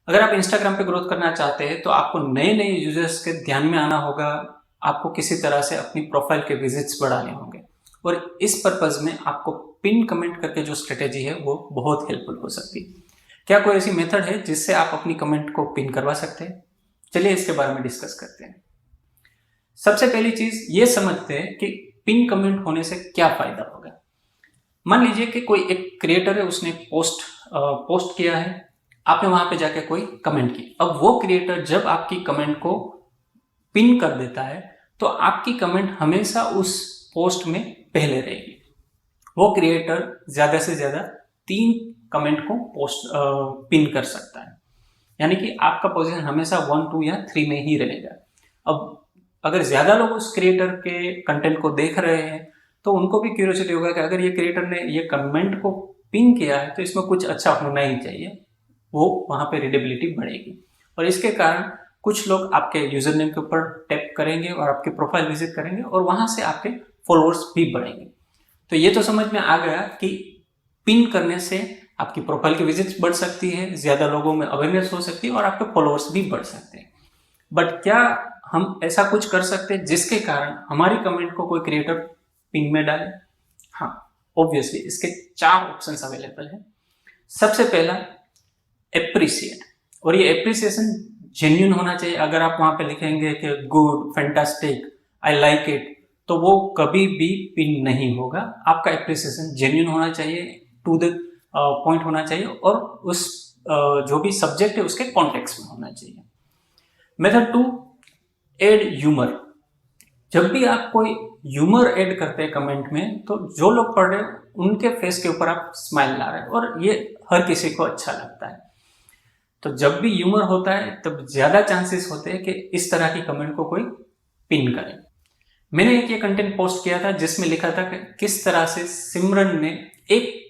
अगर आप इंस्टाग्राम पे ग्रोथ करना चाहते हैं तो आपको नए नए यूजर्स के ध्यान में आना होगा। आपको किसी तरह से अपनी प्रोफाइल के विजिट्स बढ़ाने होंगे और इस पर्पज में आपको पिन कमेंट करके जो स्ट्रेटेजी है वो बहुत हेल्पफुल हो सकती है। क्या कोई ऐसी मेथड है जिससे आप अपनी कमेंट को पिन करवा सकते हैं? चलिए इसके बारे में डिस्कस करते हैं। सबसे पहली चीज ये समझते हैं कि पिन कमेंट होने से क्या फायदा होगा। मान लीजिए कि कोई एक क्रिएटर है, उसने पोस्ट किया है, आपने वहां पे जाके कोई कमेंट की। अब वो क्रिएटर जब आपकी कमेंट को पिन कर देता है तो आपकी कमेंट हमेशा उस पोस्ट में पहले रहेगी। वो क्रिएटर ज्यादा से ज्यादा 3 कमेंट को पिन कर सकता है, यानी कि आपका पोजीशन हमेशा 1, 2 या 3 में ही रहेगा। अब अगर ज्यादा लोग उस क्रिएटर के कंटेंट को देख रहे हैं तो उनको भी क्यूरियोसिटी होगा कि अगर ये क्रिएटर ने ये कमेंट को पिन किया है तो इसमें कुछ अच्छा होना ही चाहिए, वो वहां पे रीडेबिलिटी बढ़ेगी। और इसके कारण कुछ लोग आपके यूजर नेम के ऊपर टैप करेंगे और आपके प्रोफाइल विजिट करेंगे और वहां से आपके फॉलोअर्स भी बढ़ेंगे। तो ये तो समझ में आ गया कि पिन करने से आपकी प्रोफाइल की विजिट्स बढ़ सकती है, ज्यादा लोगों में अवेयरनेस हो सकती है और आपके फॉलोअर्स भी बढ़ सकते हैं। बट क्या हम ऐसा कुछ कर सकते हैं जिसके कारण हमारी कमेंट को कोई क्रिएटर पिन में डाले? हाँ, ऑब्वियसली इसके 4 ऑप्शंस अवेलेबल हैं। सबसे पहला, एप्रिसिएट। और ये एप्रिसिएशन जेन्यून होना चाहिए। अगर आप वहां पे लिखेंगे कि good, fantastic, I like it, तो वो कभी भी पिन नहीं होगा। आपका एप्रिसिएशन जेन्यून होना चाहिए, टू द पॉइंट होना चाहिए और उस जो भी सब्जेक्ट है उसके कॉन्टेक्स्ट में होना चाहिए। Method 2, add humour. जब भी आप कोई ह्यूमर ऐड करते हैं कमेंट में तो जो लोग पढ़ रहे हैं उनके फेस के ऊपर आप स्माइल ला रहे हैं और ये हर किसी को अच्छा लगता है। तो जब भी ह्यूमर होता है तब ज्यादा चांसेस होते हैं कि इस तरह की कमेंट को कोई पिन करे। मैंने एक ये कंटेंट पोस्ट किया था जिसमें लिखा था कि किस तरह से सिमरन ने एक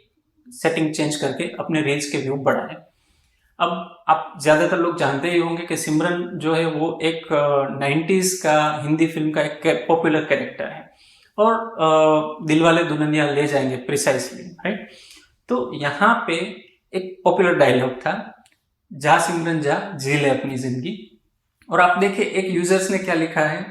सेटिंग चेंज करके अपने रील्स के व्यू बढ़ाए। अब आप ज्यादातर लोग जानते ही होंगे कि सिमरन जो है वो एक 90s का हिंदी फिल्म का एक पॉपुलर कैरेक्टर है और दिलवाले दुल्हनिया ले जाएंगे प्रिसाइसली, राइट। तो यहाँ पे एक पॉपुलर डायलॉग था, जा सिमरन जा, जी ले अपनी जिंदगी। और आप देखिए एक यूजर्स ने क्या लिखा है,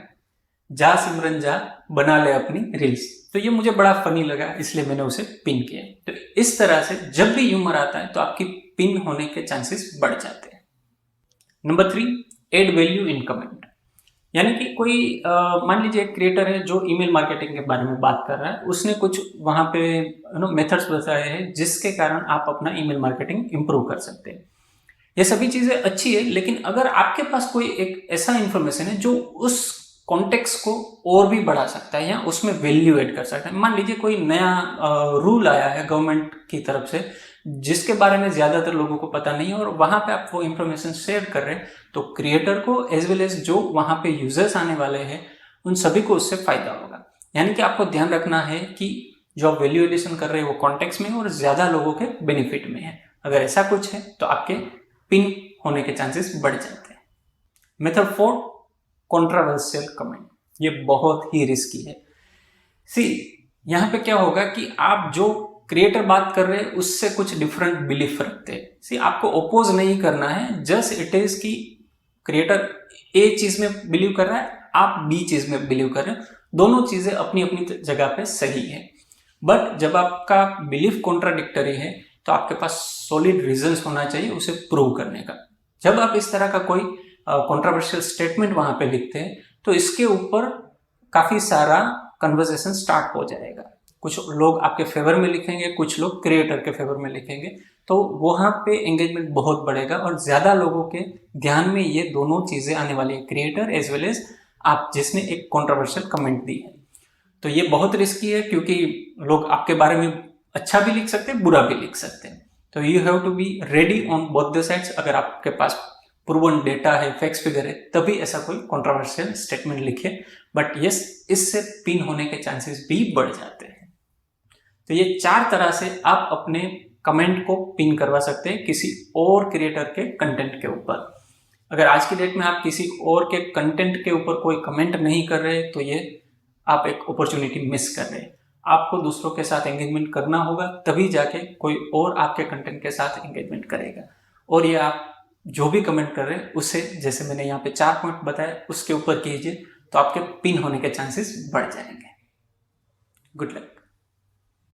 जा सिमरन जा, बना ले अपनी रील्स। तो ये मुझे बड़ा फनी लगा, इसलिए मैंने उसे पिन किया। तो इस तरह से जब भी ह्यूमर आता है तो आपकी पिन होने के चांसेस बढ़ जाते हैं। Number 3, add value in comment. यानी कि कोई मान लीजिए एक क्रिएटर है जो ईमेल मार्केटिंग के बारे में बात कर रहा है, उसने कुछ वहां पे मेथड्स बताए हैं जिसके कारण आप अपना ईमेल मार्केटिंग इंप्रूव कर सकते हैं। ये सभी चीजें अच्छी है, लेकिन अगर आपके पास कोई एक ऐसा इंफॉर्मेशन है जो उस कॉन्टेक्स्ट को और भी बढ़ा सकता है या उसमें वैल्यू ऐड कर सकता है। मान लीजिए कोई नया रूल आया है गवर्नमेंट की तरफ से जिसके बारे में ज्यादातर लोगों को पता नहीं है और वहां पे आप वो इंफॉर्मेशन शेयर कर रहे हैं, तो क्रिएटर को एज वेल एज जो वहां पे यूजर्स आने वाले हैं उन सभी को उससे फायदा होगा। यानी कि आपको ध्यान रखना है कि जो आप वैल्यू एडिशन कर रहे हैं वो कॉन्टेक्स्ट में और ज्यादा लोगों के बेनिफिट में है। अगर ऐसा कुछ है तो आपके पिन होने के चांसेस बढ़ जाते हैं। Method 4, controversial comment. ये बहुत ही रिस्की है। सी, यहाँ पे क्या होगा कि आप जो क्रिएटर बात कर रहे हैं उससे कुछ डिफरेंट बिलीफ रखते हैं। सी, आपको ओपोज नहीं करना है, जस्ट इट इज कि क्रिएटर ए चीज में बिलीव कर रहा है, आप बी चीज में बिलीव कर रहे हैं। दोनों चीजें अपनी अपनी जगह पे सही है, बट जब आपका बिलीफ कॉन्ट्राडिक्टरी है तो आपके पास सॉलिड रीजंस होना चाहिए उसे प्रूव करने का। जब आप इस तरह का कोई कंट्रोवर्शियल स्टेटमेंट वहां पे लिखते हैं तो इसके ऊपर काफी सारा कन्वर्सेशन स्टार्ट हो जाएगा। कुछ लोग आपके फेवर में लिखेंगे, कुछ लोग क्रिएटर के फेवर में लिखेंगे, तो वहां पे एंगेजमेंट बहुत बढ़ेगा और ज्यादा लोगों के ध्यान में ये दोनों चीजें आने वाली है, क्रिएटर एज वेल एज आप जिसने एक कंट्रोवर्शियल कमेंट दी है। तो ये बहुत रिस्की है क्योंकि लोग आपके बारे में अच्छा भी लिख सकते हैं, बुरा भी लिख सकते हैं। तो you have to be ready on both the sides. अगर आपके पास प्रूवन डेटा है, फैक्ट्स फिगर है, तभी ऐसा कोई कंट्रोवर्शियल स्टेटमेंट लिखे। बट यस, इससे पिन होने के चांसेस भी बढ़ जाते हैं। तो ये 4 तरह से आप अपने कमेंट को पिन करवा सकते हैं किसी और क्रिएटर के कंटेंट के ऊपर। अगर आज की डेट में आप किसी और के कंटेंट के ऊपर कोई कमेंट नहीं कर रहे तो ये आप एक अपॉर्चुनिटी मिस कर रहे हैं। आपको दूसरों के साथ एंगेजमेंट करना होगा, तभी जाके कोई और आपके कंटेंट के साथ एंगेजमेंट करेगा। और ये आप जो भी कमेंट कर रहे हैं उसे, जैसे मैंने यहाँ पे 4 पॉइंट बताए, उसके ऊपर कीजिए, तो आपके पिन होने के चांसेस बढ़ जाएंगे। Good luck.